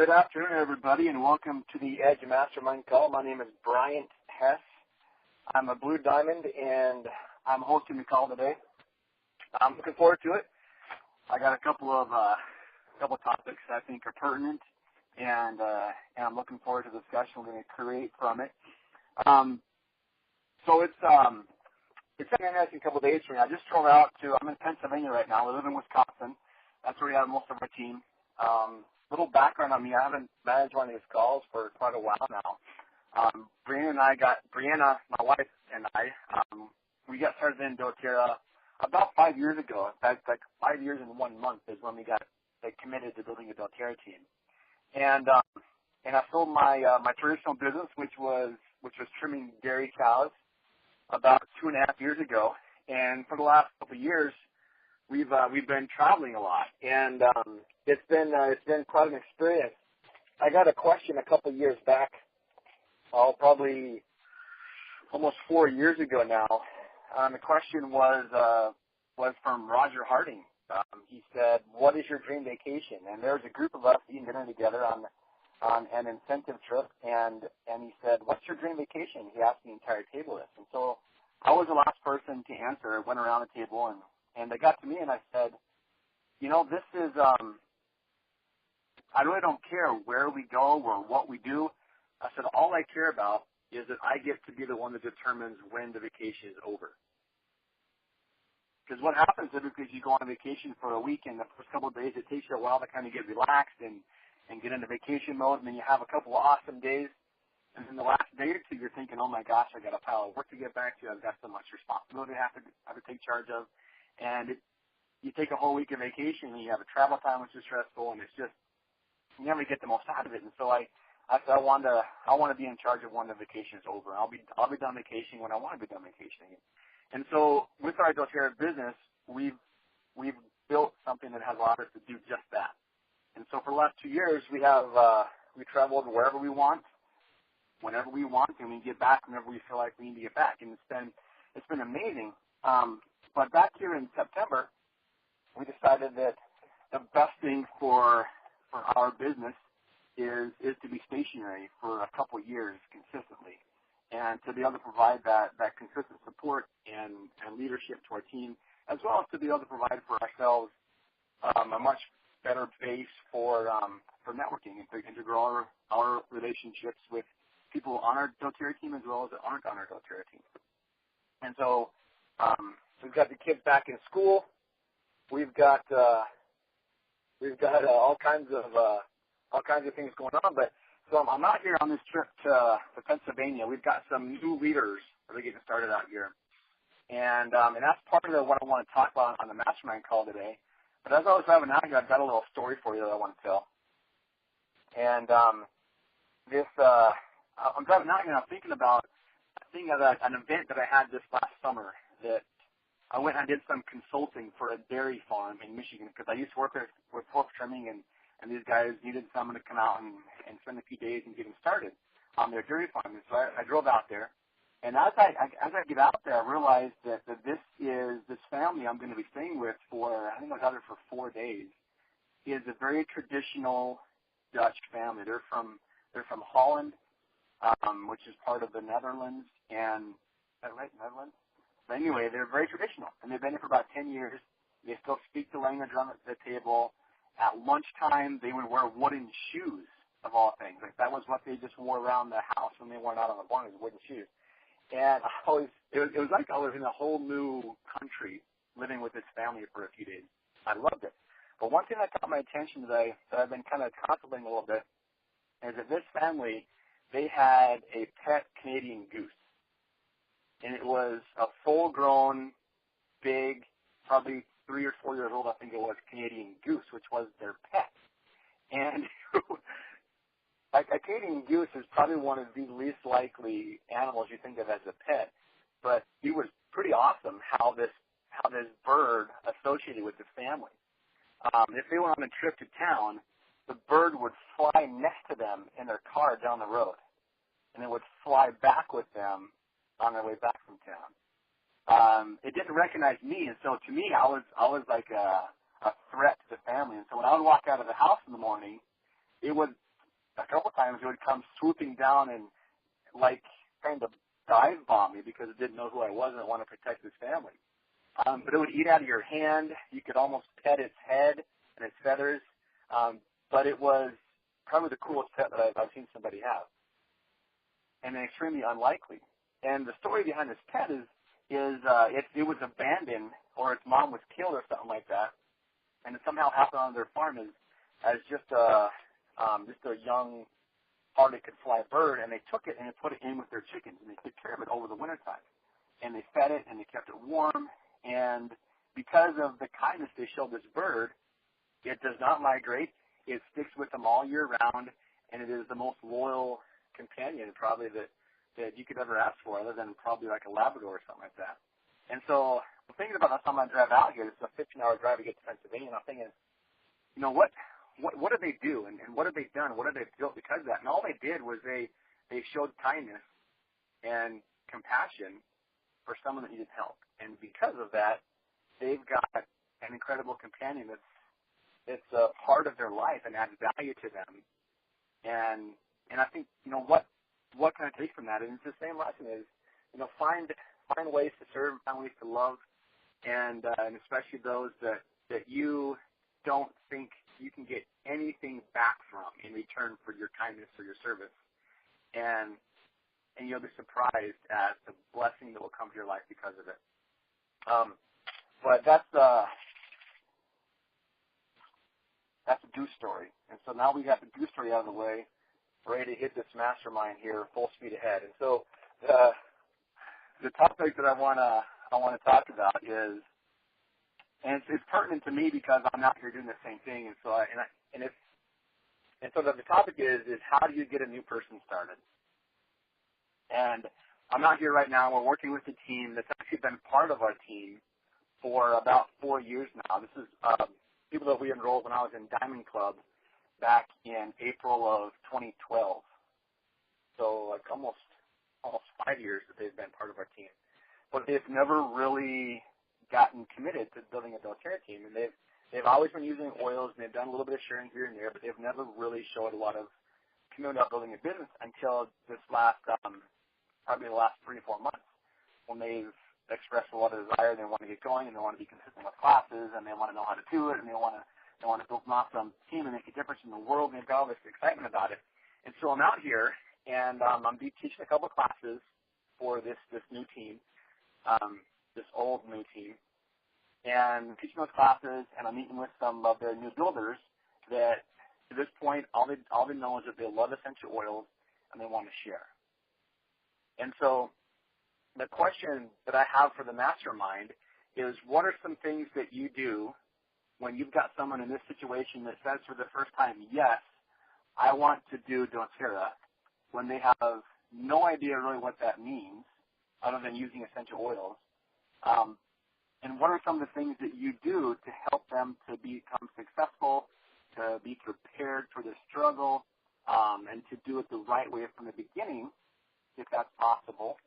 Good afternoon, everybody, and welcome to the Edge Mastermind call. My name is Bryant Hess. I'm a Blue Diamond, and I'm hosting the call today. I'm looking forward to it. I got a couple of topics I think are pertinent, and I'm looking forward to the discussion we're going to create from it. So it's an interesting couple of days for me. I just drove out I'm in Pennsylvania right now. I live in Wisconsin. That's where we have most of our team. Little background on me. I haven't managed one of these calls for quite a while now. Brianna, my wife, and I, we got started in doTERRA about 5 years ago. In fact, like 5 years and 1 month is when we got committed to building a doTERRA team. And I sold my traditional business, which was trimming dairy cows, about 2.5 years ago. And for the last couple of years, we've been traveling a lot, and it's been quite an experience. I got a question a couple of years back, probably almost 4 years ago now. The question was from Roger Harding. He said, "What is your dream vacation?" And there was a group of us eating dinner together on an incentive trip, and he said, "What's your dream vacation?" He asked the entire table this, and so I was the last person to answer. I went around the table, and they got to me, and I said, this is, I really don't care where we go or what we do. I said, all I care about is that I get to be the one that determines when the vacation is over. Because what happens typically is you go on a vacation for a week, and the first couple of days it takes you a while to kind of get relaxed and get into vacation mode, and then you have a couple of awesome days. And then the last day or two, you're thinking, oh, my gosh, I got a pile of work to get back to. I've got so much responsibility I have to take charge of. And you take a whole week of vacation, and you have a travel time, which is stressful, and it's just, you never get the most out of it. And so I said, I want to be in charge of when the vacation is over. I'll be done vacationing when I want to be done vacationing. And so with our doTERRA business, we've built something that has allowed us to do just that. And so for the last 2 years, we traveled wherever we want, whenever we want, and we get back whenever we feel like we need to get back. And it's been amazing. But back here in September, we decided that the best thing for our business is to be stationary for a couple of years consistently, and to be able to provide that consistent support and leadership to our team, as well as to be able to provide for ourselves a much better base for networking and to grow our relationships with people on our doTERRA team as well as that aren't on our doTERRA team. And so we've got the kids back in school. We've got all kinds of things going on. But so I'm out here on this trip to Pennsylvania. We've got some new leaders that are getting started out here, and that's part of what I want to talk about on the Mastermind call today. But as I was driving out here, I've got a little story for you that I want to tell. And I'm driving out here, and I'm thinking about an event that I had this last summer that I went and I did some consulting for a dairy farm in Michigan, because I used to work with pork trimming, and these guys needed someone to come out and spend a few days and get them started on their dairy farm. And so I drove out there, and as I get out there, I realized that this family I'm going to be staying with for, I think I was out there for 4 days, is a very traditional Dutch family. They're from Holland, which is part of the Netherlands, and is that right, Netherlands? But anyway, they're very traditional, and they've been here for about 10 years. They still speak the language on the table. At lunchtime, they would wear wooden shoes, of all things. Like, that was what they just wore around the house when they weren't out on the barn, wooden shoes. And it was like I was in a whole new country living with this family for a few days. I loved it. But one thing that caught my attention today that I've been kind of contemplating a little bit is that this family, they had a pet Canadian goose. And it was a full-grown, big, probably 3 or 4 years old, I think it was, Canadian goose, which was their pet. And a Canadian goose is probably one of the least likely animals you think of as a pet, but it was pretty awesome how this bird associated with the family. If they went on a trip to town, the bird would fly next to them in their car down the road, and it would fly back with them on their way back from town. It didn't recognize me, and so to me, I was like a threat to the family. And so when I would walk out of the house in the morning, it would a couple times it would come swooping down and like trying to dive bomb me because it didn't know who I was and it wanted to protect its family. But it would eat out of your hand. You could almost pet its head and its feathers. But it was probably the coolest pet that I've seen somebody have, and extremely unlikely. And the story behind this pet is it was abandoned or its mom was killed or something like that, and it somehow happened on their farm as just a young, hardly could fly bird, and they took it and they put it in with their chickens, and they took care of it over the wintertime. And they fed it and they kept it warm, and because of the kindness they showed this bird, it does not migrate. It sticks with them all year round, and it is the most loyal companion probably that you could ever ask for, other than probably like a Labrador or something like that. And so I'm thinking about this on my drive out here. It's a 15-hour drive to get to Pennsylvania, and I'm thinking, what did they do, and what have they done? What have they built because of that? And all they did was they showed kindness and compassion for someone that needed help. And because of that, they've got an incredible companion that's a part of their life and adds value to them. And I think, what can I take from that? And it's the same lesson is, find ways to serve, find ways to love, and especially those that you don't think you can get anything back from in return for your kindness or your service. And you'll be surprised at the blessing that will come to your life because of it. But that's a goose story. And so now we got the goose story out of the way, ready to hit this mastermind here full speed ahead. And so the topic that I want to talk about is, and it's pertinent to me because I'm out here doing the same thing. And so the topic is how do you get a new person started? And I'm out here right now. We're working with a team that's actually been part of our team for about 4 years now. This is people that we enrolled when I was in Diamond Club back in April of 2012. So like almost 5 years that they've been part of our team. But they've never really gotten committed to building a doTERRA team. And they've always been using oils, and they've done a little bit of sharing here and there, but they've never really showed a lot of commitment about building a business until this last, probably the last 3 to 4 months, when they've expressed a lot of desire. They want to get going, and they want to be consistent with classes, and they want to know how to do it, and they want to build an awesome team and make a difference in the world, and they've got all this excitement about it. And so I'm out here, and I'm teaching a couple of classes for this new team, this old new team, and teaching those classes, and I'm meeting with some of their new builders that, to this point, all they know is that they love essential oils and they want to share. And so the question that I have for the mastermind is, what are some things that you do when you've got someone in this situation that says for the first time, yes, I want to do doTERRA, when they have no idea really what that means other than using essential oils? And what are some of the things that you do to help them to become successful, to be prepared for the struggle, and to do it the right way from the beginning, if that's possible,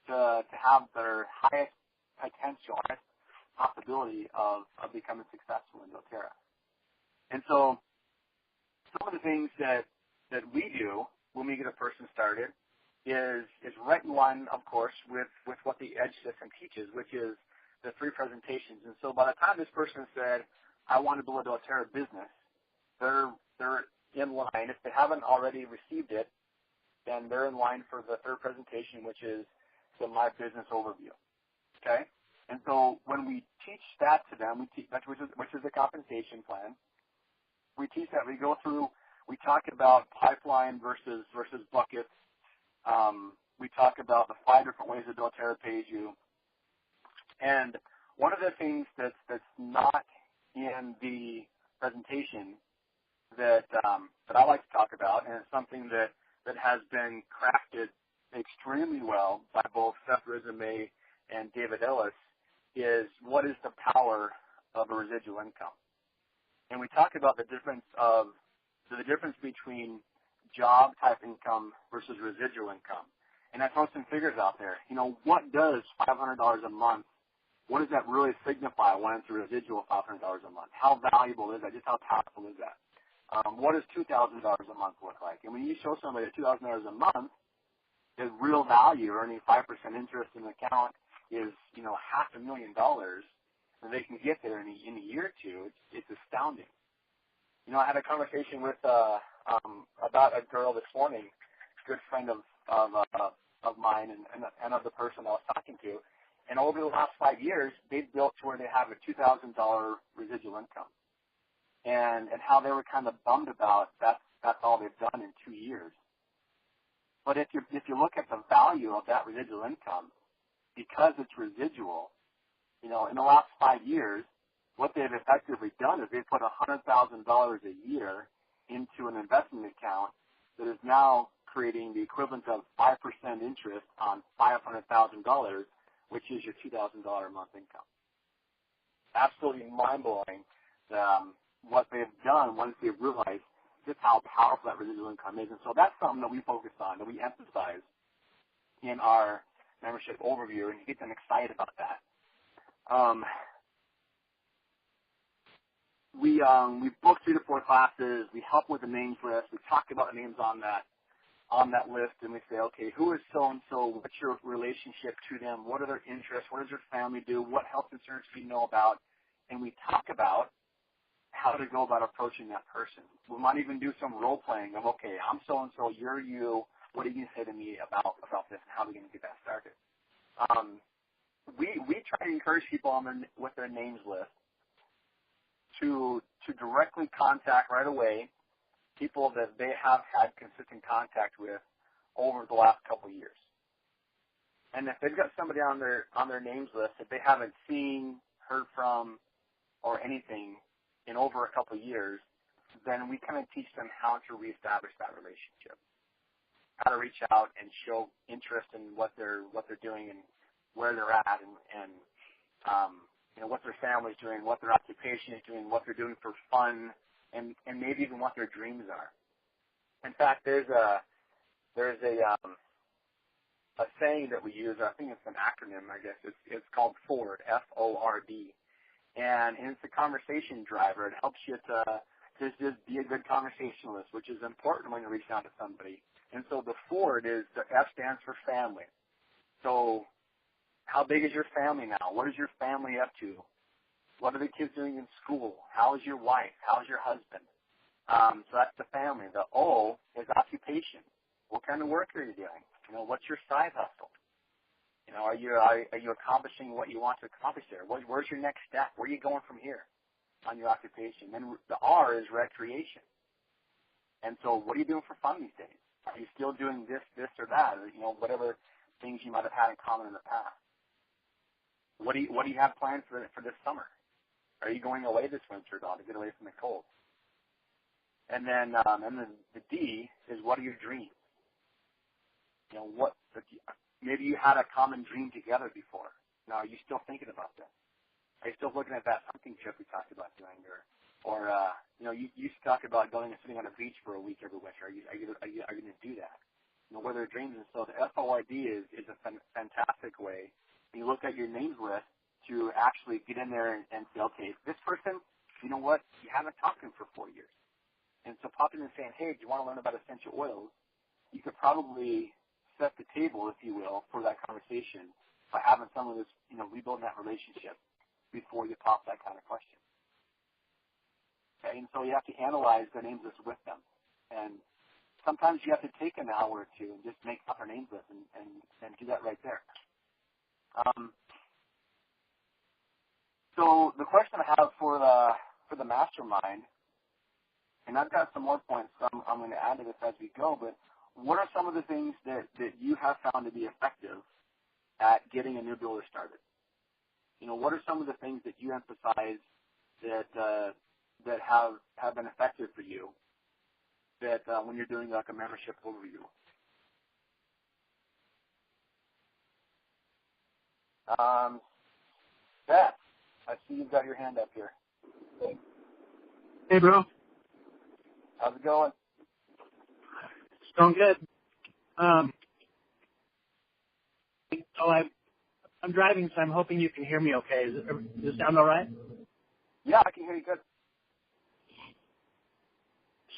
to have their highest potential, highest possibility of becoming successful in doTERRA? And so some of the things that we do when we get a person started is right in line, of course, with what the EDGE system teaches, which is the 3 presentations. And so by the time this person said, I want to build a doTERRA business, they're in line. If they haven't already received it, then they're in line for the 3rd presentation, which is the My Business Overview. Okay? And so when we teach that to them, which is the compensation plan, we teach that. We go through, we talk about pipeline versus buckets. We talk about the 5 different ways that doTERRA pays you. And one of the things that's not in the presentation that I like to talk about, and it's something that has been crafted extremely well by both Seth Resume and David Ellis, is what is the power of a residual income. And we talk about the difference between job type income versus residual income. And I throw some figures out there. What does $500 a month, what does that really signify when it's a residual $500 a month? How valuable is that? Just how powerful is that? What does $2,000 a month look like? And when you show somebody that $2,000 a month is real value, earning 5% interest in the account is, $500,000, and they can get there in a year or two, it's astounding. I had a conversation with about a girl this morning, a good friend of mine and of the person I was talking to, and over the last 5 years, they've built to where they have a $2,000 residual income, and how they were kind of bummed about that's all they've done in 2 years. But if you look at the value of that residual income, because it's residual, in the last 5 years, what they've effectively done is they've put $100,000 a year into an investment account that is now creating the equivalent of 5% interest on $500,000, which is your $2,000 a month income. Absolutely mind-blowing what they've done once they've realized just how powerful that residual income is. And so that's something that we focus on, that we emphasize in our membership overview, and get them excited about that. We book 3 to 4 classes. We help with the names list. We talk about the names on that list, and we say, okay, who is so-and-so? What's your relationship to them? What are their interests? What does their family do? What health concerns do you know about? And we talk about how to go about approaching that person. We might even do some role-playing of, okay, I'm so-and-so, you're you. What are you going to say to me about this, and how are we going to get that started? We try to encourage people with their names list to directly contact right away people that they have had consistent contact with over the last couple of years. And if they've got somebody on their names list that they haven't seen, heard from, or anything in over a couple of years, then we kind of teach them how to reestablish that relationship, how to reach out and show interest in what they're doing and where they're at, and what their family's doing, what their occupation is doing, what they're doing for fun, and maybe even what their dreams are. In fact, there's a saying that we use. I think it's an acronym. I guess it's called FORD, F-O-R-D, and it's a conversation driver. It helps you to just be a good conversationalist, which is important when you're reaching out to somebody. And so the FORD is, the F stands for family. So how big is your family now? What is your family up to? What are the kids doing in school? How is your wife? How is your husband? So that's the family. The O is occupation. What kind of work are you doing? What's your side hustle? Are you accomplishing what you want to accomplish there? Where's your next step? Where are you going from here on your occupation? Then the R is recreation. And so what are you doing for fun these days? Are you still doing this, or that, or, whatever things you might have had in common in the past? What do you have planned for this summer? Are you going away this winter to get away from the cold? And then the D is, what are your dreams? Maybe you had a common dream together before. Now, are you still thinking about that? Are you still looking at that hunting trip we talked about doing, or you used to talk about going and sitting on a beach for a week every winter. Are you going to do that? What are their dreams? And so the FOID is a fantastic way. You look at your names list to actually get in there and say, okay, this person, you know what? You haven't talked to him for 4 years. And so popping in and saying, hey, do you want to learn about essential oils? You could probably set the table, if you will, for that conversation by having some of this, rebuilding that relationship before you pop that kind of question. Okay, and so you have to analyze the names list with them. And sometimes you have to take an hour or two and just make up our names list and do that right there. So the question I have for the mastermind, and I've got some more points I'm going to add to this as we go, but what are some of the things that you have found to be effective at getting a new builder started? What are some of the things that you emphasize that have been effective for you that when you're doing like a membership overview? Beth, I see you've got your hand up here. Hey, bro. How's it going? It's going good. I'm driving, so I'm hoping you can hear me okay. Does it sound all right? Yeah, I can hear you good.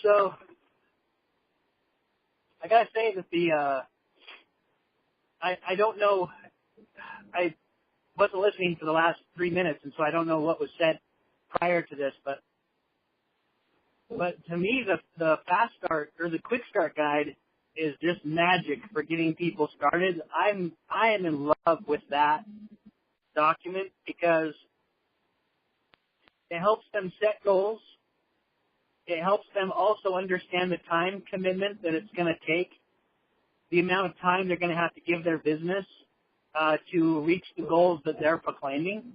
So I gotta say that I don't know. I wasn't listening for the last 3 minutes, and so I don't know what was said prior to this. But to me, the fast start or the quick start guide is just magic for getting people started. I am in love with that document because it helps them set goals. It helps them also understand the time commitment that it's going to take, the amount of time they're going to have to give their business to reach the goals that they're proclaiming.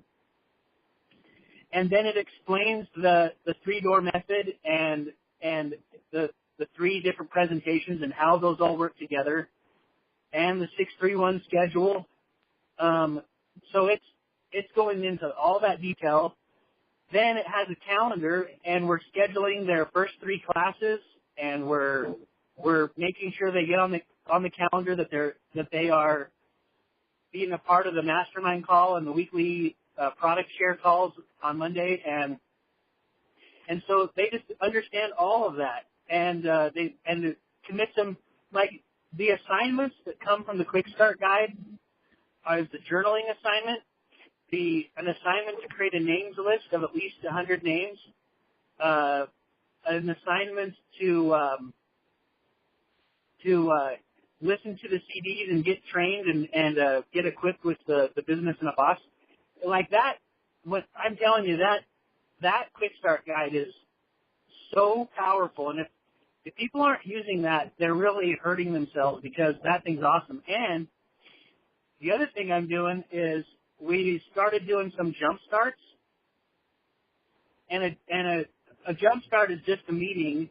And then it explains the three-door method and the 3 different presentations and how those all work together, and the 631 schedule. So it's going into all that detail. Then it has a calendar, and we're scheduling their first 3 classes, and we're making sure they get on the calendar that they are being a part of the Mastermind call and the weekly product share calls on Monday, and so they just understand all of that, and it commits them, like the assignments that come from the Quick Start guide are the journaling assignment, an assignment to create a names list of at least 100 names, an assignment to listen to the CDs and get trained and get equipped with the business and a boss. Like that, what I'm telling you, that Quick Start guide is so powerful. And if people aren't using that, they're really hurting themselves, because that thing's awesome. And the other thing I'm doing is we started doing some jump starts. And a jump start is just a meeting.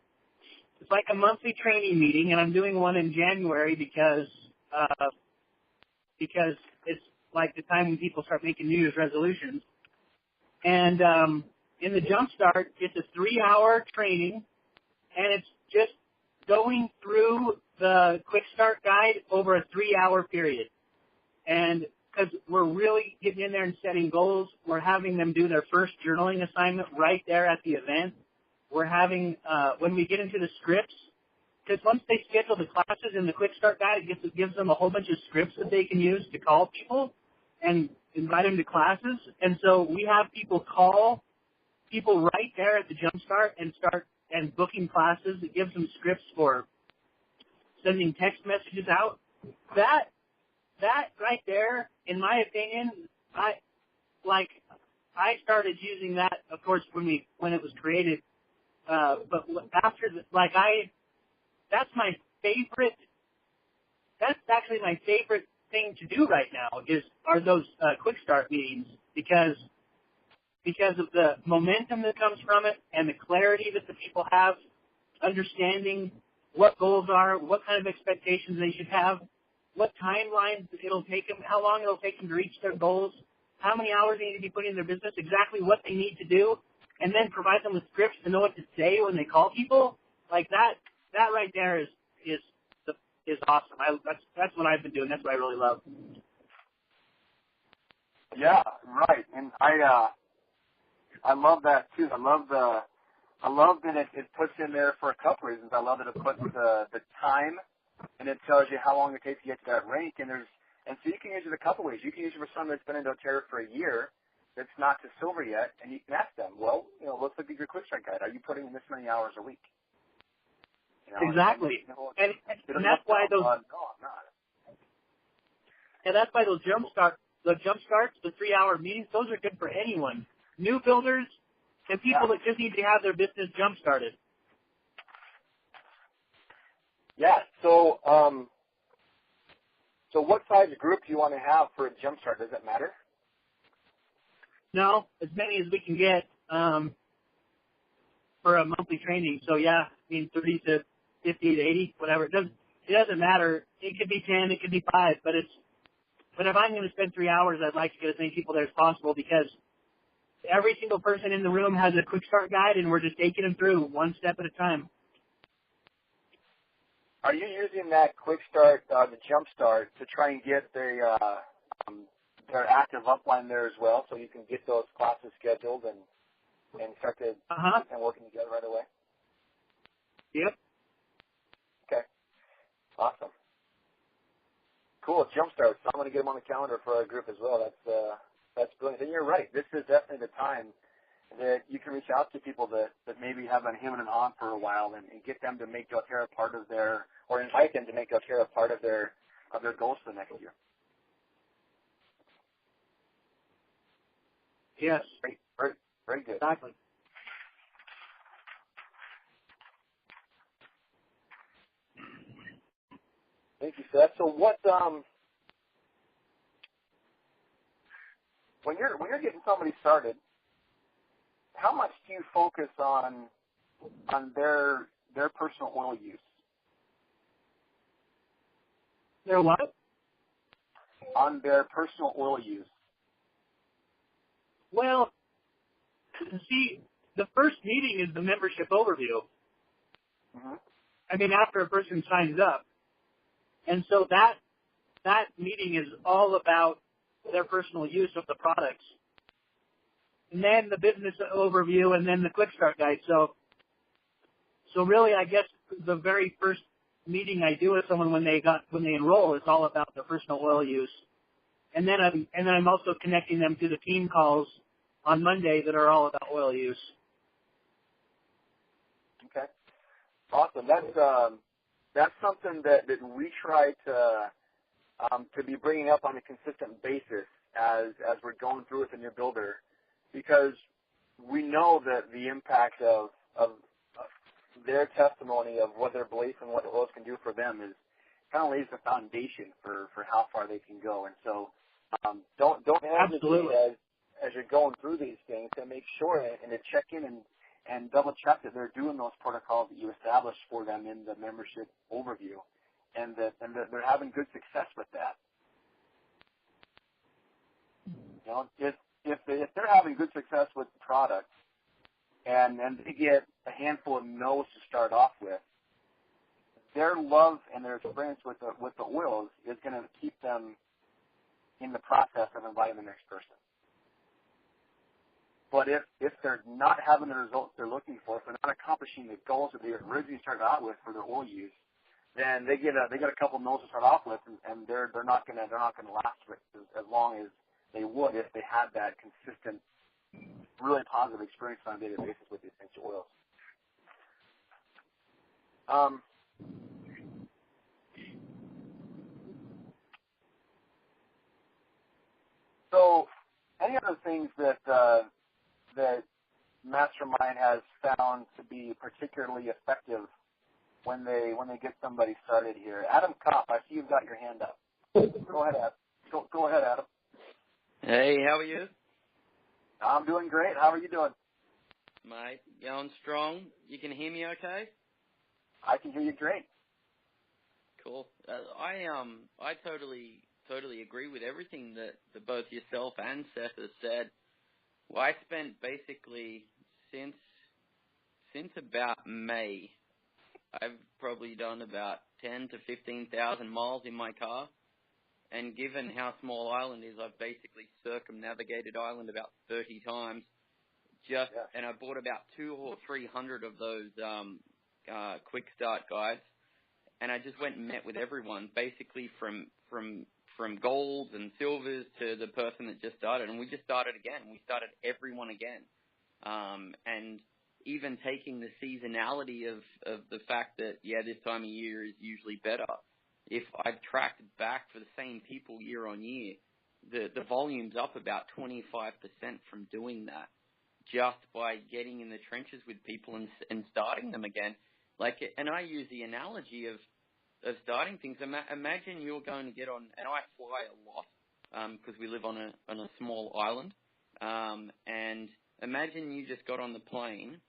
It's like a monthly training meeting, and I'm doing one in January because it's like the time when people start making New Year's resolutions. And in the jump start, it's a 3-hour training, and it's just going through the Quick Start guide over a 3-hour period. And because we're really getting in there and setting goals, we're having them do their first journaling assignment right there at the event. We're having, when we get into the scripts, because once they schedule the classes in the Quick Start guide, it gives them a whole bunch of scripts that they can use to call people and invite them to classes. And so we have people call people right there at the jump start and booking classes. It gives them scripts for sending text messages out. That right there, in my opinion, I started using that, of course, when it was created. But after, that's my favorite. That's actually my favorite thing to do right now are those Quick Start meetings, because of the momentum that comes from it and the clarity that the people have, understanding what goals are, what kind of expectations they should have, what timelines it'll take them, how long it'll take them to reach their goals, how many hours they need to be putting in their business, exactly what they need to do, and then provide them with scripts to know what to say when they call people. Like that right there is awesome. That's what I've been doing. That's what I really love. Yeah, right. And I love that too. I love that it puts in there for a couple reasons. I love that it puts the time, and it tells you how long it takes to get to that rank. And so you can use it a couple ways. You can use it for someone that's been in doTERRA for a year that's not to silver yet, and you can ask them, well, let's look at your Quick Start guide. Are you putting in this many hours a week? Exactly. And that's why those. No, I'm not. And that's why those jump starts, the 3-hour meetings, those are good for anyone. New builders and people that just need to have their business jump started. Yeah. So what size group do you want to have for a jump start? Does it matter? No, as many as we can get for a monthly training. So 30 to 50 to 80, whatever. It doesn't matter. It could be 10, it could be 5, but if I'm going to spend 3 hours, I'd like to get as many people there as possible, because every single person in the room has a Quick Start guide, and we're just taking them through one step at a time. Are you using that Quick Start, the Jump Start, to try and get their active upline there as well, so you can get those classes scheduled and start to and working together right away? Yep. Okay. Awesome. Cool. Jumpstart. So I'm going to get them on the calendar for our group as well. That's brilliant. And you're right. This is definitely the time that you can reach out to people that maybe have been hemming and hawing for a while and get them to make doTERRA part of their, or invite them to make doTERRA part of their goals for the next year. Yes. Great. Very, very good. Exactly. Thank you, Seth. So what, when you're getting somebody started, how much do you focus on their personal oil use? Their what? On their personal oil use. Well, see, the first meeting is the membership overview. Mm-hmm. I mean, after a person signs up. And so that meeting is all about their personal use of the products. And then the business overview and then the QuickStart guide. So really, I guess the very first meeting I do with someone when they enroll is all about their personal oil use. And then I'm also connecting them to the team calls on Monday that are all about oil use. Okay. Awesome. That's something that we try to be bringing up on a consistent basis as we're going through with the new builder, because we know that the impact of their testimony of what their belief and what the oils can do for them is kind of lays the foundation for how far they can go. And so don't hesitate as you're going through these things to make sure and to check in and double check that they're doing those protocols that you established for them in the membership overview, and that they're having good success with that. You know, if they're having good success with the product, and they get a handful of no's to start off with, their love and their experience with the oils is going to keep them in the process of inviting the next person. But if they're not having the results they're looking for, if they're not accomplishing the goals that they originally started out with for their oil use, then they get a couple no's to start off with, and they're not gonna last as long as they would if they had that consistent, really positive experience on a daily basis with the essential oils. So, any other things that Mastermind has found to be particularly effective when they get somebody started here? Adam Kopp, I see you've got your hand up. Go ahead, Adam. Go ahead, Adam. Hey, how are you? I'm doing great. How are you doing? Mate, going strong. You can hear me okay? I can hear you great. Cool. I totally agree with everything that both yourself and Seth has said. Well, I spent basically since about May, I've probably done about 10 to 15,000 miles in my car. And given how small Ireland is, I've basically circumnavigated Ireland about 30 times. And I bought about 200 or 300 of those QuickStart guides. And I just went and met with everyone, basically from golds and silvers to the person that just started. And we just started again. We started everyone again. And even taking the seasonality of the fact that, this time of year is usually better. If I've tracked back for the same people year on year, the volume's up about 25% from doing that, just by getting in the trenches with people and starting them again. And I use the analogy of starting things. Imagine you're going to get on, and I fly a lot because we live on a small island. And imagine you just got on the plane,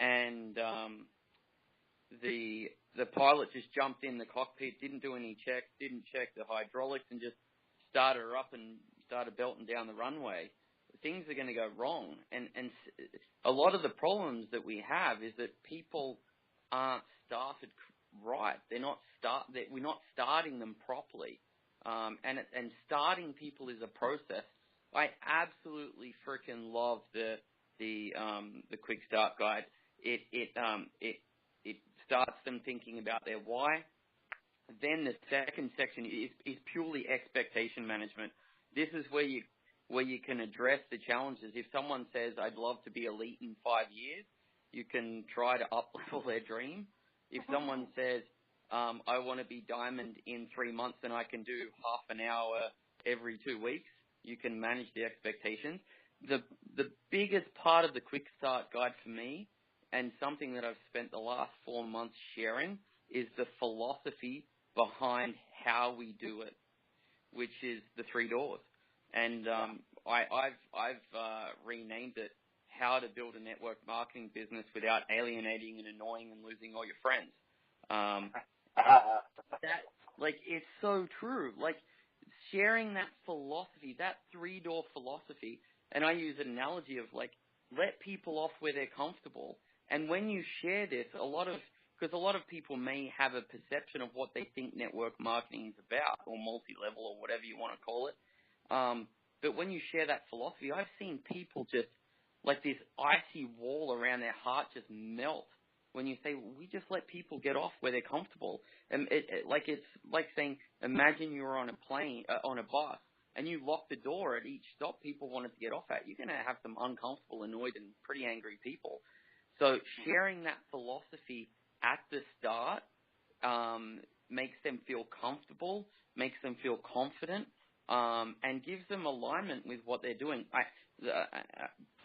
and the pilot just jumped in the cockpit, didn't do any checks, didn't check the hydraulics, and just started her up and started belting down the runway. Things are going to go wrong. And a lot of the problems that we have is that people aren't started right. We're not starting them properly. And starting people is a process. I absolutely freaking love the QuickStart guide. It starts them thinking about their why. Then the second section is purely expectation management. This is where you can address the challenges. If someone says, I'd love to be elite in 5 years, you can try to up-level their dream. If someone says, I want to be diamond in 3 months, then I can do half an hour every 2 weeks, you can manage the expectations. The biggest part of the QuickStart guide for me, and something that I've spent the last 4 months sharing, is the philosophy behind how we do it, which is the 3 doors. And I've renamed it How to Build a Network Marketing Business Without Alienating and Annoying and Losing All Your Friends. It's so true. Like, sharing that philosophy, that 3-door philosophy, and I use an analogy of, like, let people off where they're comfortable. And when you share this, because a lot of people may have a perception of what they think network marketing is about, or multi-level, or whatever you want to call it. But when you share that philosophy, I've seen people just, like this icy wall around their heart just melt when you say, we just let people get off where they're comfortable. And it's like saying, imagine you're on a plane, on a bus, and you lock the door at each stop people wanted to get off at. You're going to have some uncomfortable, annoyed, and pretty angry people. So sharing that philosophy at the start makes them feel comfortable, makes them feel confident, and gives them alignment with what they're doing. I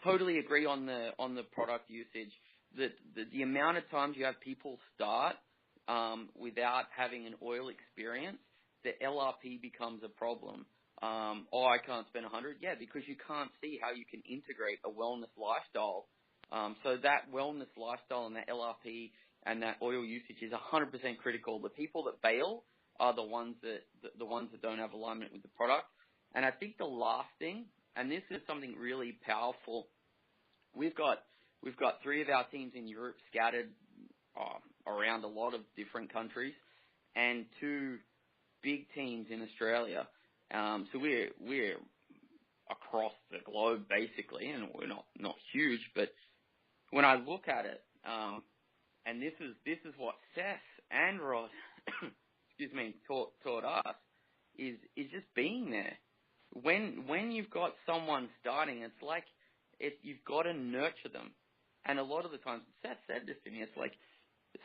totally agree on the product usage. The amount of times you have people start without having an oil experience, the LRP becomes a problem. I can't spend 100. Yeah, because you can't see how you can integrate a wellness lifestyle. So that wellness lifestyle and that LRP and that oil usage is 100% critical. The people that bail are the ones that don't have alignment with the product. And I think the last thing, and this is something really powerful, we've got 3 of our teams in Europe scattered around a lot of different countries, and 2 big teams in Australia. So we're across the globe basically, and we're not huge, but when I look at it, and this is what Seth and Rod, excuse me, taught us, is just being there. When you've got someone starting, it's like you've got to nurture them. And a lot of the times, Seth said this to me, it's like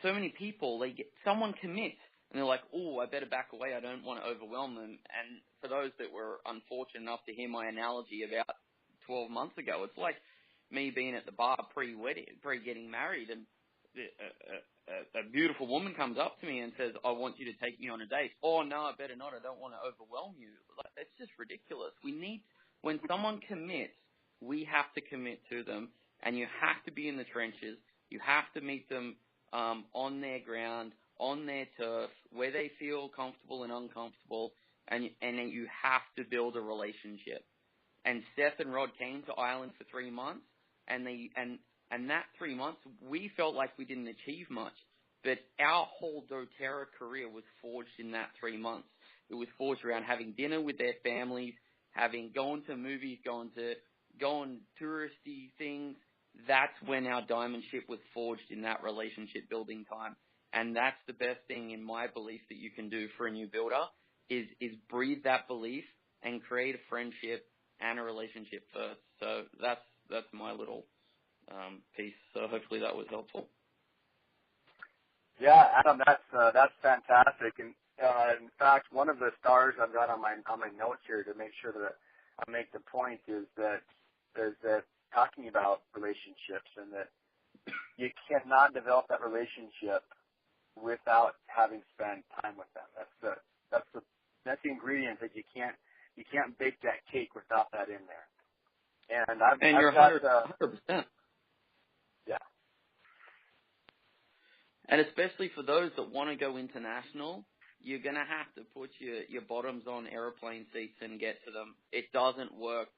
so many people, someone commits, and they're like, oh, I better back away, I don't want to overwhelm them. And for those that were unfortunate enough to hear my analogy about 12 months ago, it's like me being at the bar pre-getting married, and a beautiful woman comes up to me and says, I want you to take me on a date. Oh, no, I better not. I don't want to overwhelm you. It's just ridiculous. When someone commits, we have to commit to them, and you have to be in the trenches. You have to meet them on their ground, on their turf, where they feel comfortable and uncomfortable, and then you have to build a relationship. And Seth and Rod came to Ireland for 3 months, and that 3 months, we felt like we didn't achieve much. But our whole doTERRA career was forged in that 3 months. It was forged around having dinner with their families, going to movies, going touristy things. That's when our diamond ship was forged, in that relationship building time. And that's the best thing, in my belief, that you can do for a new builder is breathe that belief and create a friendship and a relationship first. So that's my little piece. So hopefully that was helpful. Yeah, Adam, that's fantastic. And in fact, one of the stars I've got on my notes here to make sure that I make the point is that talking about relationships, and that you cannot develop that relationship without having spent time with them. That's the ingredient that you can't bake that cake without that in there. And you're 100%. Yeah. And especially for those that want to go international, you're going to have to put your bottoms on airplane seats and get to them. It doesn't work.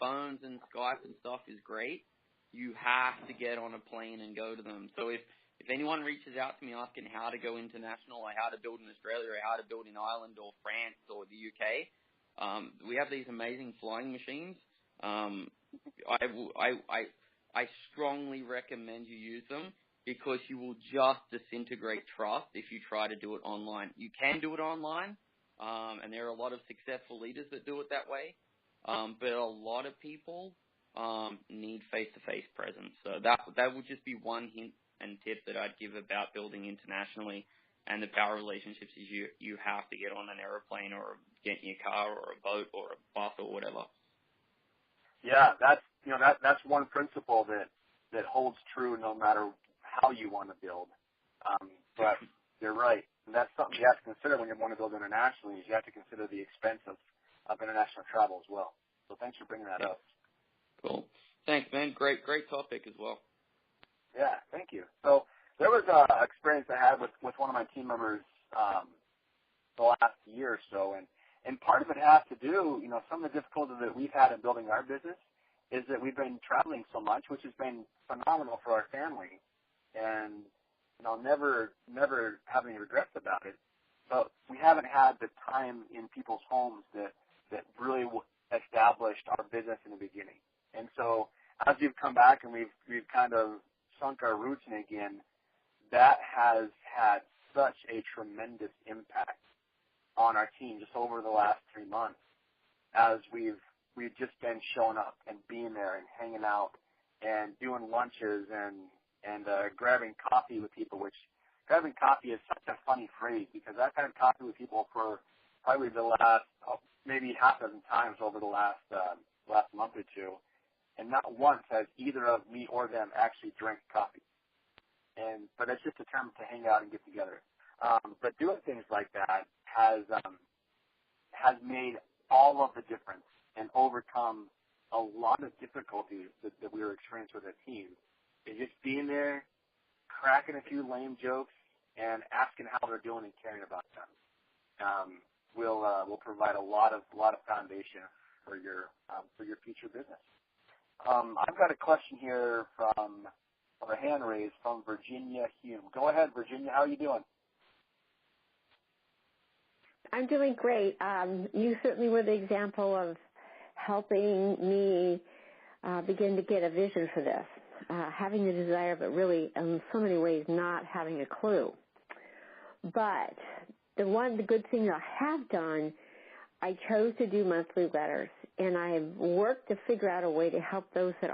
Phones and Skype and stuff is great. You have to get on a plane and go to them. So if anyone reaches out to me asking how to go international, or how to build in Australia, or how to build in Ireland or France or the UK, we have these amazing flying machines. I strongly recommend you use them. because you will just disintegrate trust if you try to do it online. You can do it online, and there are a lot of successful leaders that do it that way, but a lot of people need face-to-face presence. So that would just be one hint and tip that I'd give about building internationally, and the power relationships is you have to get on an airplane or get in your car or a boat or a bus or whatever. Yeah, that's one principle that holds true no matter how you want to build. But you're right. And that's something you have to consider when you want to build internationally, is you have to consider the expense of international travel as well. So thanks for bringing that up. Cool. Thanks, man. Great topic as well. Yeah, thank you. So there was an experience I had with one of my team members the last year or so, and part of it has to do, some of the difficulties that we've had in building our business is that we've been traveling so much, which has been phenomenal for our family, and never have any regrets about it. But we haven't had the time in people's homes that really established our business in the beginning. And so as we've come back and we've kind of sunk our roots in again, that has had such a tremendous impact on our team just over the last 3 months, as we've just been showing up and being there and hanging out and doing lunches and grabbing coffee with people, which grabbing coffee is such a funny phrase, because I've had coffee with people for probably the last maybe half a dozen times over the last month or two, and not once has either of me or them actually drank coffee. But it's just a term to hang out and get together. But doing things like that has made all of the difference and overcome a lot of difficulties that we were experiencing with our team. And just being there, cracking a few lame jokes, and asking how they're doing and caring about them will provide a lot of foundation for your future business. I've got a question here from a hand raised from Virginia Hume. Go ahead, Virginia. How are you doing? I'm doing great. You certainly were the example of helping me begin to get a vision for this, having the desire, but really in so many ways not having a clue. But the good thing I have done, I chose to do monthly letters, and I've worked to figure out a way to help those that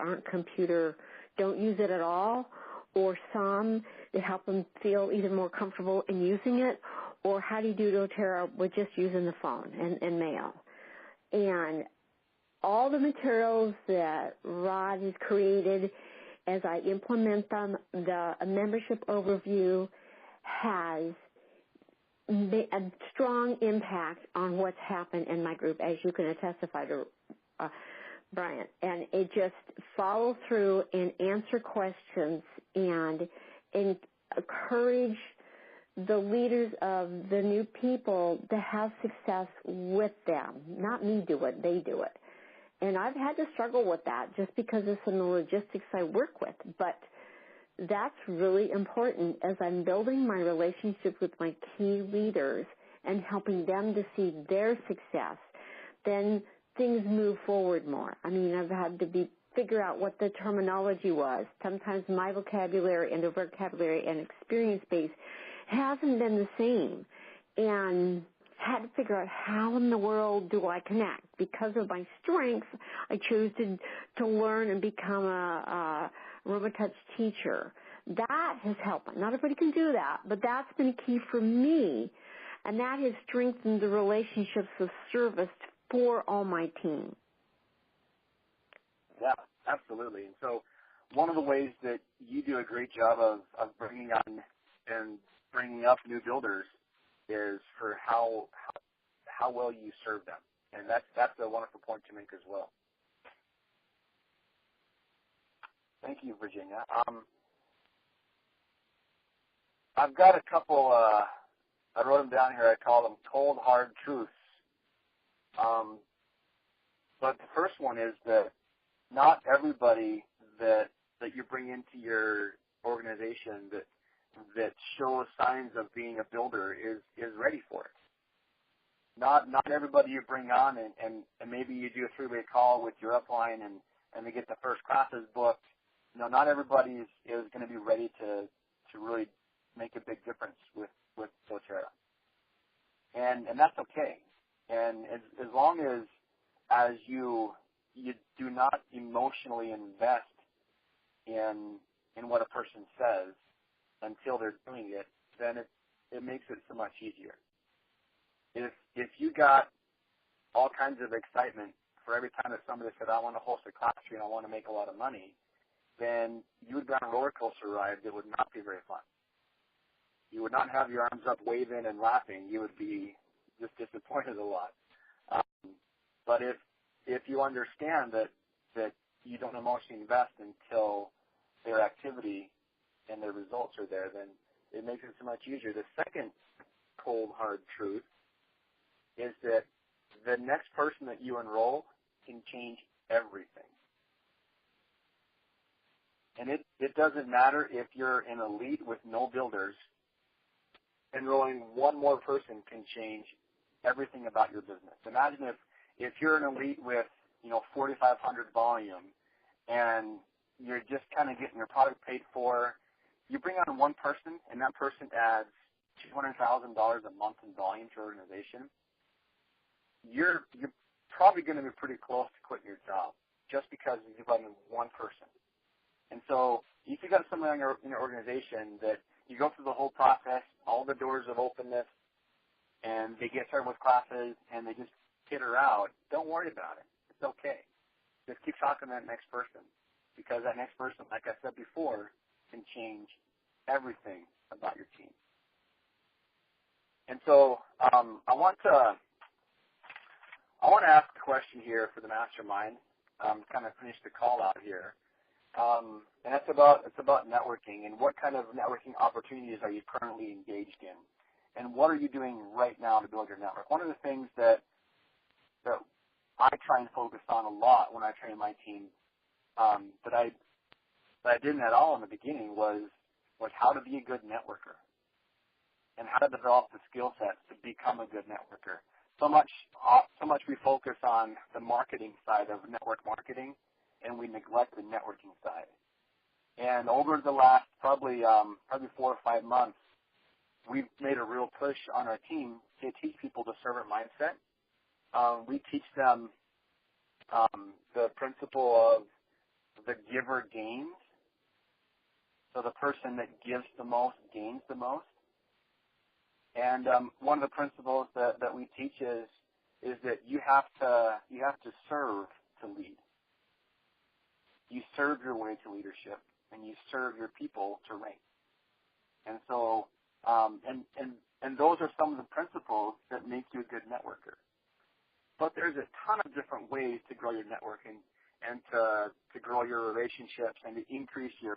don't use it at all, or some to help them feel either more comfortable in using it, or how do you do doTERRA with just using the phone and mail. And all the materials that Rod has created, as I implement them, the membership overview has made a strong impact on what's happened in my group, as you can testify to, Brian. And it just follow through and answer questions and encourage the leaders of the new people to have success with them. Not me do it, they do it. And I've had to struggle with that just because of some of the logistics I work with. But that's really important as I'm building my relationship with my key leaders and helping them to see their success. Then things move forward more. I mean, I've had to figure out what the terminology was. Sometimes my vocabulary and their vocabulary and experience base hasn't been the same, and had to figure out how in the world do I connect. Because of my strengths, I chose to learn and become a RoboTouch teacher. That has helped. Not everybody can do that, but that's been key for me, and that has strengthened the relationships of service for all my team. Yeah, absolutely. And so one of the ways that you do a great job of bringing on and bringing up new builders is for how well you serve them. And that's a wonderful point to make as well. Thank you, Virginia. I've got a couple, I wrote them down here, I call them cold, hard truths. But the first one is that not everybody that you bring into your organization that shows signs of being a builder is ready for it. Not everybody you bring on, and maybe you do a three-way call with your upline and they get the first classes booked. Not everybody is going to be ready to to really make a big difference with doTERRA. And that's okay. And as long as you do not emotionally invest in what a person says until they're doing it, then it makes it so much easier. If you got all kinds of excitement for every time that somebody said, I want to host a class here and I want to make a lot of money, then you would be on a roller coaster ride that would not be very fun. You would not have your arms up waving and laughing. You would be just disappointed a lot. But if you understand that you don't emotionally invest until their activity and their results are there, then it makes it so much easier. The second cold, hard truth is that the next person that you enroll can change everything. And it doesn't matter if you're an elite with no builders. Enrolling one more person can change everything about your business. Imagine if you're an elite with 4,500 volume and you're just kind of getting your product paid for, you bring on one person and that person adds $200,000 a month in volume to your organization, you're probably going to be pretty close to quitting your job just because you brought in one person. And so if you got somebody in your organization that you go through the whole process, all the doors of openness, and they get started with classes and they just peter out, don't worry about it. It's okay. Just keep talking to that next person, because that next person, like I said before, can change everything about your team. And so I want to ask a question here for the mastermind, kind of finish the call out here. And it's about networking and what kind of networking opportunities are you currently engaged in, and what are you doing right now to build your network? One of the things that I try and focus on a lot when I train my team, that I didn't at all in the beginning was how to be a good networker and how to develop the skill sets to become a good networker. So much we focus on the marketing side of network marketing, and we neglect the networking side. And over the last probably 4 or 5 months, we've made a real push on our team to teach people the servant mindset. We teach them the principle of the giver gains. So the person that gives the most gains the most. And one of the principles that we teach is that you have to serve to lead. You serve your way to leadership, and you serve your people to rank. And so, and those are some of the principles that make you a good networker. But there's a ton of different ways to grow your networking and to grow your relationships and to increase your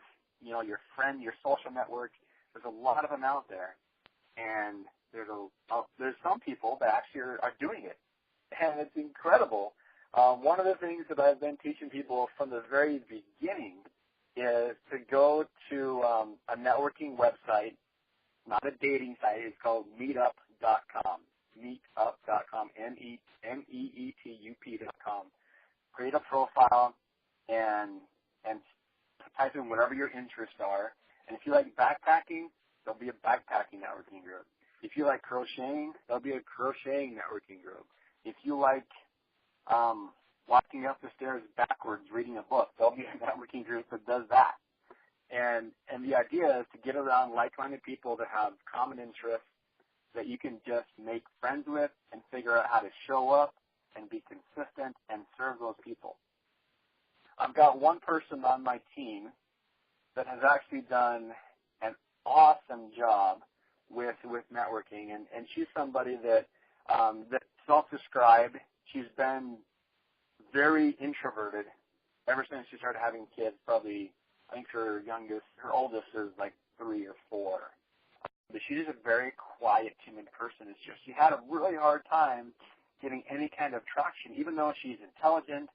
social network. There's a lot of them out there, and there's some people that actually are doing it, and it's incredible. One of the things that I've been teaching people from the very beginning is to go to a networking website, not a dating site. It's called meetup.com. Meetup.com, meetup.com. Create a profile and type in whatever your interests are. And if you like backpacking, there'll be a backpacking networking group. If you like crocheting, there'll be a crocheting networking group. If you like walking up the stairs backwards reading a book, there'll be a networking group that does that. And the idea is to get around like-minded people that have common interests that you can just make friends with and figure out how to show up and be consistent and serve those people. I've got one person on my team that has actually done an awesome job with networking, and she's somebody that self-described. She's been very introverted ever since she started having kids. Probably, I think her oldest is like 3 or 4. But she's just a very quiet, timid person. It's just she had a really hard time getting any kind of traction, even though she's intelligent,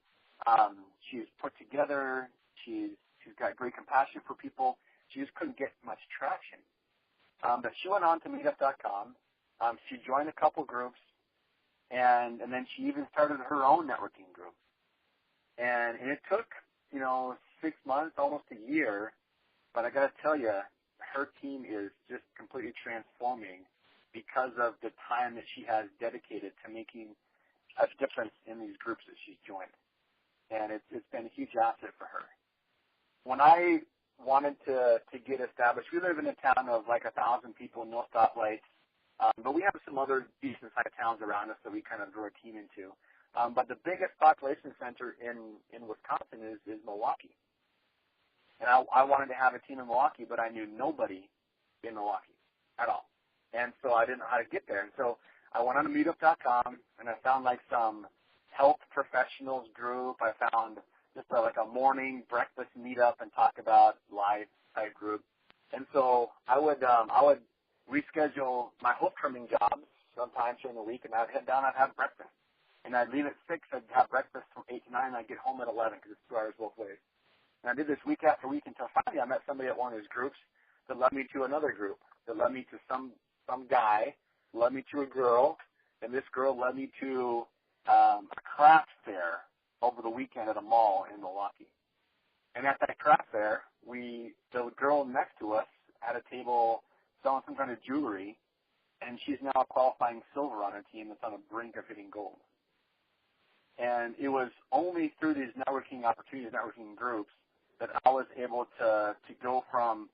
she's put together, she's got great compassion for people. She just couldn't get much traction. But she went on to meetup.com. She joined a couple groups, and then she even started her own networking group. And it took, 6 months, almost a year. But I got to tell you, her team is just completely transforming because of the time that she has dedicated to making a difference in these groups that she's joined. And it's been a huge asset for her. When I wanted to get established, we live in a town of like 1,000 people, no stoplights, but we have some other decent-sized towns around us that we kind of drew a team into. But the biggest population center in Wisconsin is Milwaukee. And I wanted to have a team in Milwaukee, but I knew nobody in Milwaukee at all. And so I didn't know how to get there. And so I went on to meetup.com, and I found like some health professionals group. I found just like a morning breakfast meetup and talk about life type group. And so I would reschedule my hoof trimming jobs sometimes during the week, and I'd head down, I'd have breakfast. And I'd leave at 6, I'd have breakfast from 8 to 9, and I'd get home at 11 because it's 2 hours both ways. And I did this week after week until finally I met somebody at one of those groups that led me to another group, that led me to some guy, led me to a girl, and this girl led me to a craft fair over the weekend at a mall in Milwaukee. And at that craft fair, the girl next to us had a table selling some kind of jewelry, and she's now qualifying silver on her team that's on the brink of hitting gold. And it was only through these networking opportunities, networking groups, that I was able to go from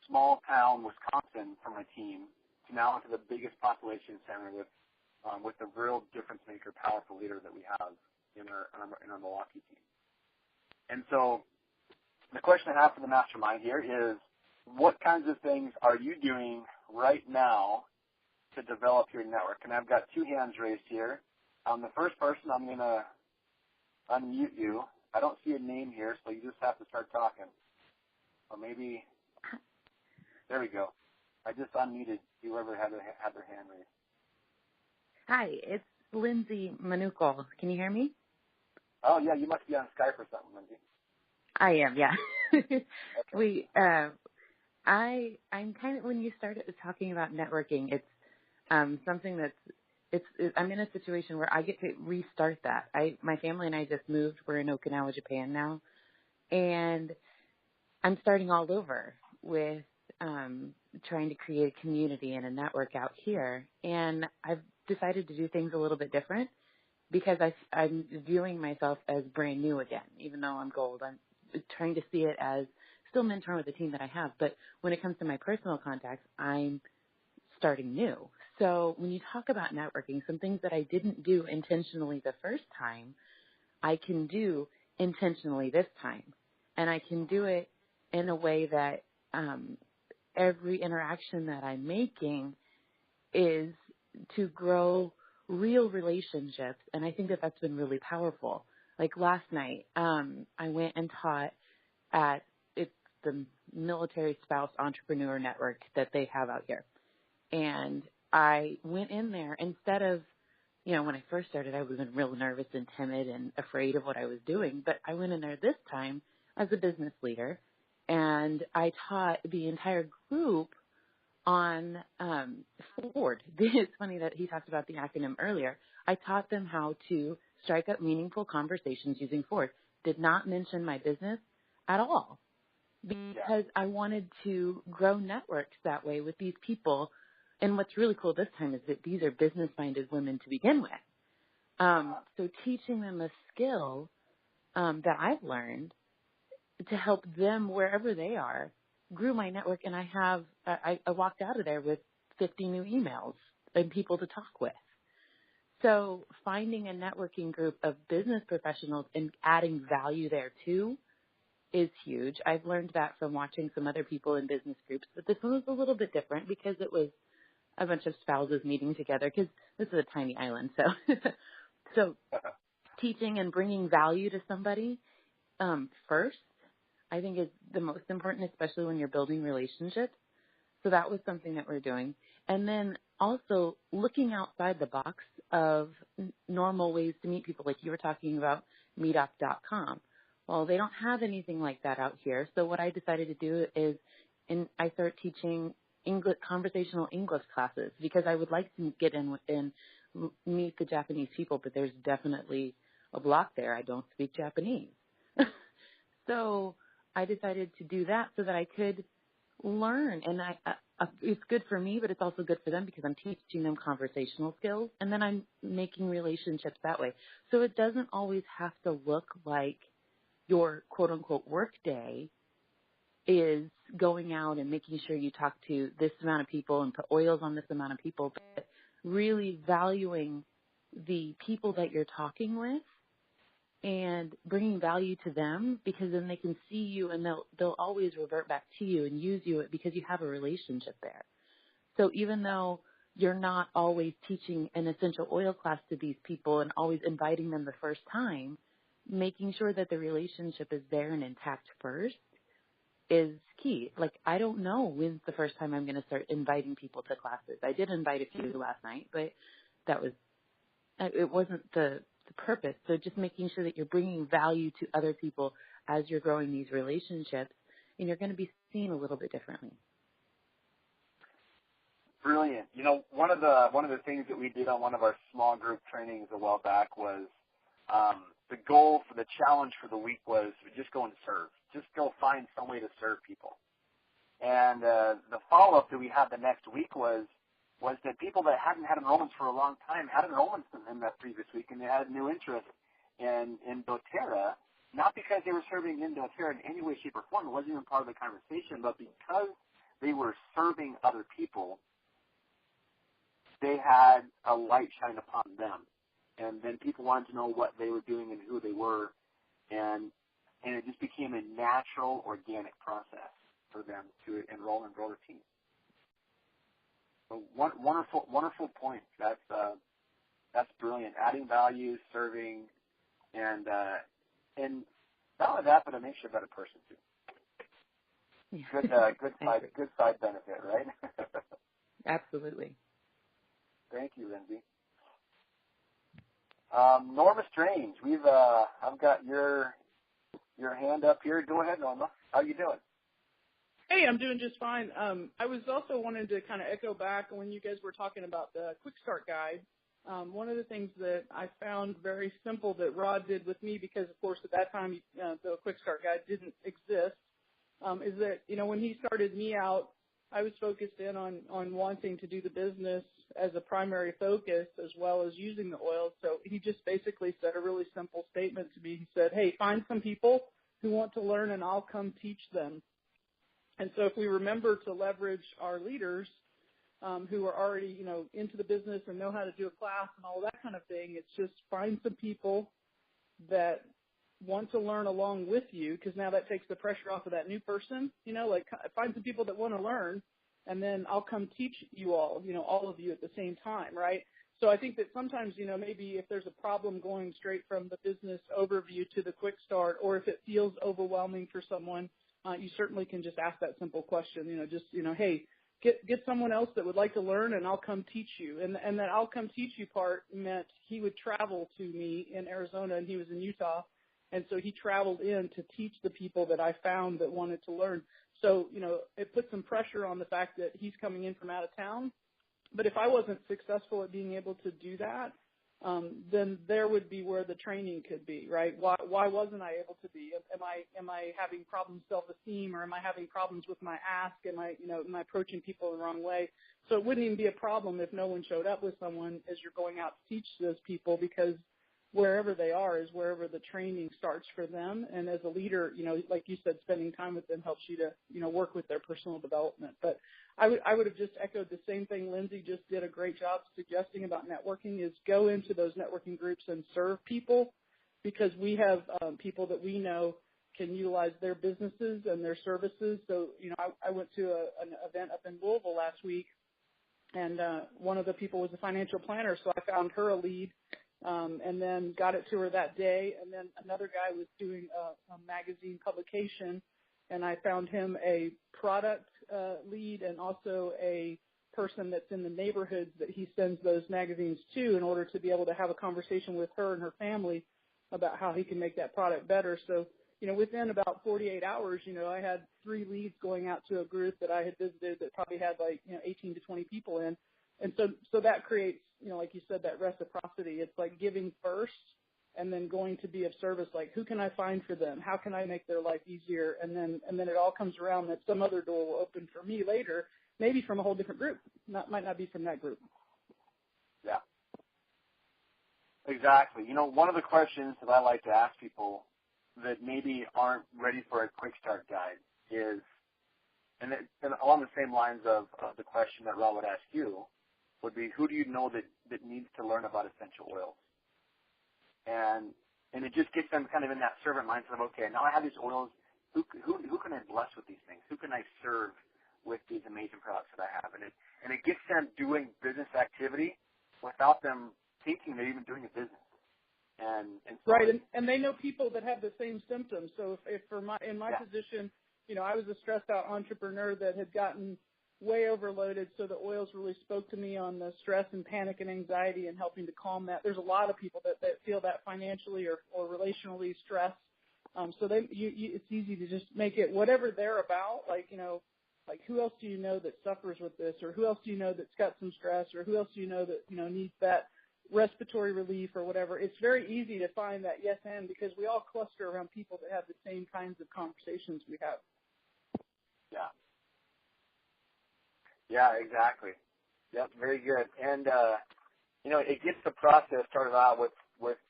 small town Wisconsin for my team to now into the biggest population center with the real difference maker, powerful leader that we have in our Milwaukee team. And so the question I have for the mastermind here is, what kinds of things are you doing right now to develop your network? And I've got 2 hands raised here. The first person, I'm going to unmute you. I don't see a name here, so you just have to start talking. Or maybe, there we go. I just unmuted whoever had their hand raised. Hi, it's Lindsay Manukel. Can you hear me? Oh, yeah, you must be on Skype or something, Lindsay. I am, yeah. Okay. I'm kind of, when you started talking about networking, it's something that's, I'm in a situation where I get to restart that. My family and I just moved. We're in Okinawa, Japan now, and I'm starting all over with trying to create a community and a network out here. And I've decided to do things a little bit different because I'm viewing myself as brand new again. Even though I'm gold, I'm trying to see it as still mentoring with the team that I have. But when it comes to my personal contacts, I'm starting new. So when you talk about networking, some things that I didn't do intentionally the first time, I can do intentionally this time. And I can do it in a way that every interaction that I'm making is to grow real relationships. And I think that that's been really powerful. Like last night, I went and taught at the Military Spouse Entrepreneur Network that they have out here. And I went in there instead of, when I first started, I was real nervous and timid and afraid of what I was doing. But I went in there this time as a business leader, and I taught the entire group on Ford. It's funny that he talked about the acronym earlier. I taught them how to strike up meaningful conversations using Ford. Did not mention my business at all because I wanted to grow networks that way with these people. And what's really cool this time is that these are business-minded women to begin with. So teaching them a skill that I've learned to help them wherever they are grew my network. And I walked out of there with 50 new emails and people to talk with. So finding a networking group of business professionals and adding value there too is huge. I've learned that from watching some other people in business groups, but this one was a little bit different because it was a bunch of spouses meeting together because this is a tiny island. So teaching and bringing value to somebody first, I think is the most important, especially when you're building relationships. So that was something that we're doing. And then also looking outside the box of normal ways to meet people, like you were talking about meetup.com. Well, they don't have anything like that out here. So what I decided to do is I started teaching conversational English classes because I would like to get in and meet the Japanese people, but there's definitely a block there. I don't speak Japanese. So I decided to do that so that I could learn. And it's good for me, but it's also good for them because I'm teaching them conversational skills, and then I'm making relationships that way. So it doesn't always have to look like your quote-unquote work day is going out and making sure you talk to this amount of people and put oils on this amount of people, but really valuing the people that you're talking with and bringing value to them, because then they can see you and they'll always revert back to you and use you because you have a relationship there. So even though you're not always teaching an essential oil class to these people and always inviting them the first time, making sure that the relationship is there and intact first is key. Like, I don't know when's the first time I'm going to start inviting people to classes. I did invite a few last night, but it wasn't the purpose. So just making sure that you're bringing value to other people as you're growing these relationships, and you're going to be seen a little bit differently. Brilliant. You know, one of the things that we did on one of our small group trainings a while back was the goal for the challenge for the week was just go and serve. Just go find some way to serve people. And the follow-up that we had the next week was that people that hadn't had enrollments for a long time had enrollments in that previous week, and they had a new interest in doTERRA, not because they were serving in doTERRA in any way, shape, or form. It wasn't even part of the conversation, but because they were serving other people, they had a light shine upon them. And then people wanted to know what they were doing and who they were, and it just became a natural, organic process for them to enroll and grow their team. So wonderful point. That's brilliant. Adding value, serving, and not only that, but it makes you a better person too. Yeah. Good side benefit, right? Absolutely. Thank you, Lindsay. Norma Strange, I've got your hand up here. Go ahead, Norma. How you doing? Hey, I'm doing just fine. I was also wanting to kind of echo back when you guys were talking about the QuickStart guide. One of the things that I found very simple that Rod did with me, because of course at that time the QuickStart guide didn't exist, is that, you know, when he started me out, I was focused in on wanting to do the business as a primary focus as well as using the oils. So he just basically said a really simple statement to me. He said, hey, find some people who want to learn and I'll come teach them. And so if we remember to leverage our leaders who are already, you know, into the business and know how to do a class and all that kind of thing, it's just find some people that want to learn along with you, because now that takes the pressure off of that new person, you know, like find some people that want to learn, and then I'll come teach you all, you know, all of you at the same time, right? So I think that sometimes, you know, maybe if there's a problem going straight from the business overview to the QuickStart, or if it feels overwhelming for someone, you certainly can just ask that simple question, you know, just, you know, hey, get someone else that would like to learn and I'll come teach you. And that I'll come teach you part meant he would travel to me in Arizona, and he was in Utah. And so he traveled in to teach the people that I found that wanted to learn. So, you know, it put some pressure on the fact that he's coming in from out of town. But if I wasn't successful at being able to do that, then there would be where the training could be, right? Why wasn't I able to be? Am I having problems self-esteem, or am I having problems with my ask? Am I approaching people the wrong way? So it wouldn't even be a problem if no one showed up with someone as you're going out to teach those people, because wherever they are is wherever the training starts for them. And as a leader, you know, like you said, spending time with them helps you to, you know, work with their personal development. But I would have just echoed the same thing Lindsay just did a great job suggesting about networking, is go into those networking groups and serve people, because we have people that we know can utilize their businesses and their services. So, you know, I went to an event up in Louisville last week, and one of the people was a financial planner, so I found her a lead. And then got it to her that day. And then another guy was doing a magazine publication, and I found him a product lead and also a person that's in the neighborhoods that he sends those magazines to, in order to be able to have a conversation with her and her family about how he can make that product better. So, you know, within about 48 hours, you know, I had 3 leads going out to a group that I had visited that probably had 18 to 20 people in. And so that creates, you know, like you said, that reciprocity. It's like giving first, and then, you know, and then going to be of service, like who can I find for them? How can I make their life easier? And then it all comes around that some other door will open for me later, maybe from a whole different group. Might not be from that group. Yeah. Exactly. One of the questions that I like to ask people that maybe aren't ready for a QuickStart guide is, and along the same lines of the question that Rob would ask you, would be, who do you know that needs to learn about essential oils? And it just gets them kind of in that servant mindset of, okay, now I have these oils, who can I bless with these things? Who can I serve with these amazing products that I have? And it gets them doing business activity without them thinking they're even doing a business. And so right, and they know people that have the same symptoms. So if in my position, I was a stressed out entrepreneur that had gotten way overloaded, so the oils really spoke to me on the stress and panic and anxiety and helping to calm that. There's a lot of people that feel that financially or relationally stressed. So it's easy to just make it whatever they're about, like who else do you know that suffers with this, or who else do you know that's got some stress, or who else do you know that needs that respiratory relief or whatever. It's very easy to find that yes and, because we all cluster around people that have the same kinds of conversations we have. Yeah. Yeah, exactly. Yep, very good. And it gets the process started out with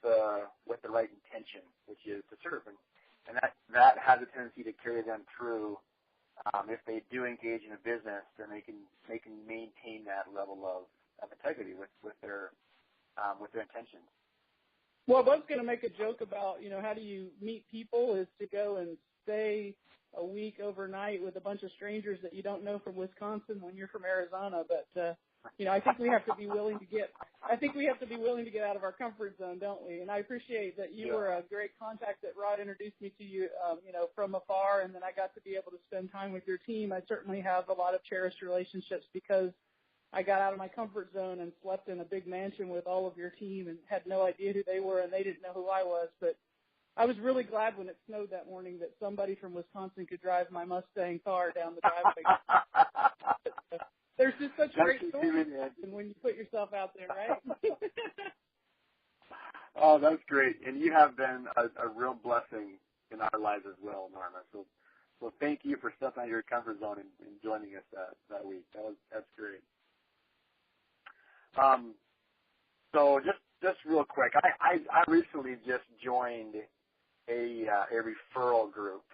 the right intention, which is to serve, and that has a tendency to carry them through. If they do engage in a business, then they can maintain that level of integrity with their intentions. Well, I was going to make a joke about how do you meet people is to go and stay a week overnight with a bunch of strangers that you don't know from Wisconsin when you're from Arizona. But I think we have to be willing to get out of our comfort zone, don't we? And I appreciate that you were a great contact that Rod introduced me to you, from afar, and then I got to be able to spend time with your team. I certainly have a lot of cherished relationships because I got out of my comfort zone and slept in a big mansion with all of your team and had no idea who they were, and they didn't know who I was. But I was really glad when it snowed that morning that somebody from Wisconsin could drive my Mustang car down the driveway. There's just such great stories when you put yourself out there, right? Oh, that's great. And you have been a real blessing in our lives as well, Norma. So thank you for stepping out of your comfort zone and joining us that week. That's great. So just real quick, I recently just joined a referral group.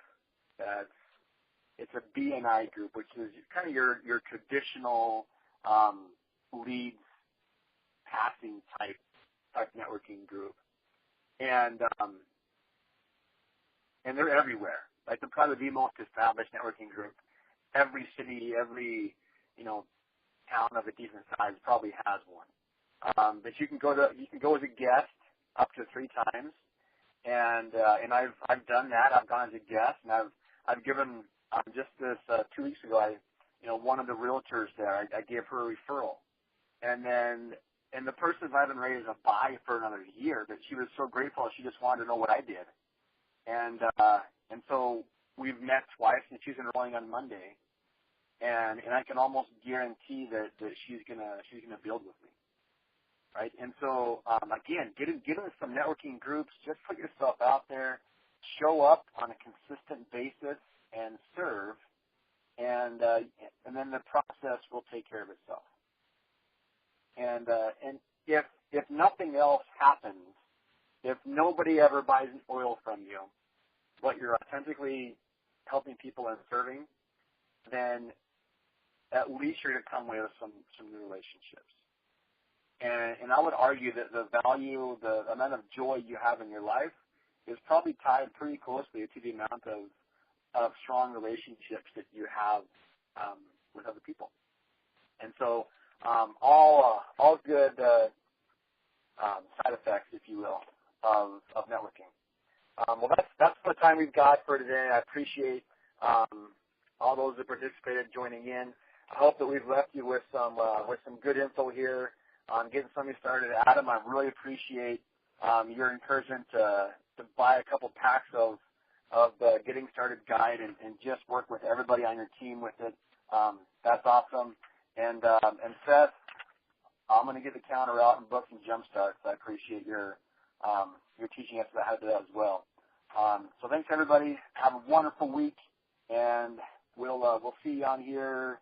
It's a BNI group, which is kind of your traditional leads passing type networking group, and they're everywhere. Like they're probably the most established networking group. Every city, every town of a decent size probably has one. But you can go as a guest up to 3 times, and I've done that. I've gone as a guest, and I've given just this 2 weeks ago. One of the realtors there, I gave her a referral, and the person's not even ready to buy for another year, but she was so grateful. She just wanted to know what I did, and so we've met twice, and she's enrolling on Monday. And I can almost guarantee that she's gonna build with me, right? And so again, get into some networking groups. Just put yourself out there, show up on a consistent basis, and serve, and then the process will take care of itself. And if nothing else happens, if nobody ever buys an oil from you, but you're authentically helping people and serving, then at least you're going to come away with some new relationships. And I would argue that the value, the amount of joy you have in your life is probably tied pretty closely to the amount of strong relationships that you have with other people. And so all good side effects, if you will, of networking. Well, that's the time we've got for today. I appreciate all those that participated joining in. I hope that we've left you with some good info here on getting something started. Adam, I really appreciate your encouragement to buy a couple packs of the Getting Started Guide and just work with everybody on your team with it. That's awesome. And Seth, I'm going to get the counter out and book some jump starts. I appreciate your you're teaching us about how to do that as well. So thanks, everybody. Have a wonderful week, and we'll see you on here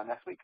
next week.